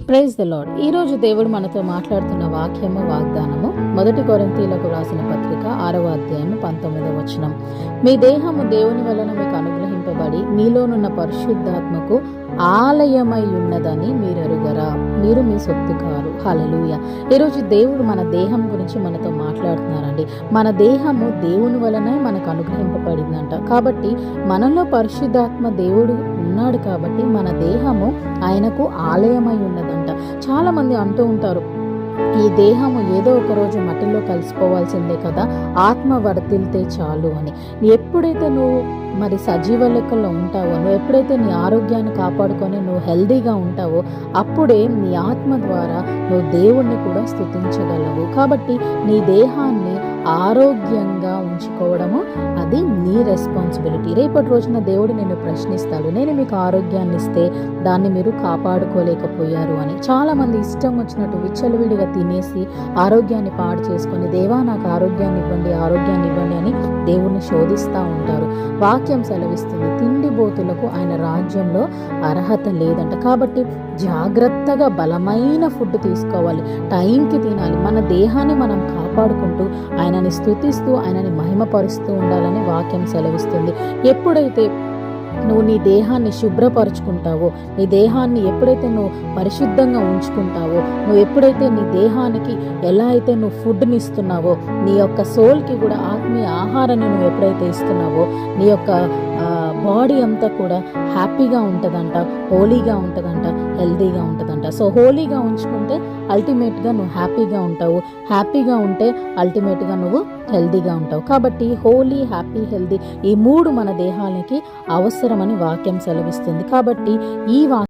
Praise the lord. ఈరోజు దేవుడు మనతో మాట్లాడుతున్న వాగ్దానము 1 కొరింథీయులకు రాసిన పత్రిక 6వ అధ్యాయం 19వ వచనం. మీ దేహము దేవుని వలన మీకు అనుగ్రహింపబడి మీలోనున్న పరిశుద్ధాత్మకు ఆలయమై ఉన్నదని మీరు ఎరుగరా, మీరు మీ సొత్తు కారు. హల్లెలూయా. ఈరోజు దేవుడు మన దేహం గురించి మనతో మాట్లాడుతున్నారండి. మన దేహము దేవుని వలనే మనకు అనుగ్రహింపబడిందంట. కాబట్టి మనలో పరిశుద్ధాత్మ దేవుడు ఉన్నాడు కాబట్టి మన దేహము ఆయనకు ఆలయమై ఉన్నదంట. చాలా మంది అంటూ ఉంటారు, ఈ దేహము ఏదో ఒక రోజు మట్టిలో కలిసిపోవాల్సిందే కదా, ఆత్మ వర్ధిల్తే చాలు అని. ఎప్పుడైతే నువ్వు మరి సజీవ లెక్కల్లో ఉంటావో, నువ్వు ఎప్పుడైతే నీ ఆరోగ్యాన్ని కాపాడుకొని నువ్వు హెల్దీగా ఉంటావో, అప్పుడే నీ ఆత్మ ద్వారా నువ్వు దేవుణ్ణి కూడా స్తుతించగలవు. కాబట్టి నీ దేహాన్ని ఆరోగ్యంగా ఉంచుకోవడము అది నీ రెస్పాన్సిబిలిటీ. రేపటి రోజున దేవుడు నిన్ను ప్రశ్నిస్తాడు, నేను మీకు ఆరోగ్యాన్ని ఇస్తే దాన్ని మీరు కాపాడుకోలేకపోయారు అని. చాలామంది ఇష్టం వచ్చినట్టు విచ్చలవిడిగా తినేసి ఆరోగ్యాన్ని పాడు చేసుకొని, దేవా నాకు ఆరోగ్యాన్ని ఇవ్వండి అని దేవుణ్ణి శోధిస్తూ ఉంటారు. వాక్యం సెలవిస్తుంది, తిండిబోతులకు ఆయన రాజ్యంలో అర్హత లేదంట. కాబట్టి జాగ్రత్తగా బలమైన ఫుడ్ తీసుకోవాలి, టైంకి తినాలి. మన దేహాన్ని మనం కాపాడుకుంటూ ఆయనని స్తుతిస్తూ ఆయనని మహిమపరుస్తూ ఉండాలని వాక్యం సెలవిస్తుంది. ఎప్పుడైతే నువ్వు నీ దేహాన్ని శుభ్రపరుచుకుంటావో, నీ దేహాన్ని ఎప్పుడైతే నువ్వు పరిశుద్ధంగా ఉంచుకుంటావో, నువ్వు ఎప్పుడైతే నీ దేహానికి ఎలా అయితే నువ్వు ఫుడ్ని ఇస్తున్నావో, నీ యొక్క సోల్కి కూడా ఆత్మీయ ఆహారాన్ని నువ్వు ఎప్పుడైతే ఇస్తున్నావో, నీ యొక్క బాడీ అంతా కూడా హ్యాపీగా ఉంటుందంట, హోలీగా ఉంటుందంట, హెల్తీగా ఉంటుందంట. సో హోలీగా ఉంచుకుంటే అల్టిమేట్గా నువ్వు హ్యాపీగా ఉంటావు, హ్యాపీగా ఉంటే అల్టిమేట్గా నువ్వు హెల్తీగా ఉంటావు. కాబట్టి హోలీ, హ్యాపీ, హెల్తీ ఈ మూడు మన దేహానికి అవసరమని వాక్యం సెలవిస్తుంది. కాబట్టి ఈ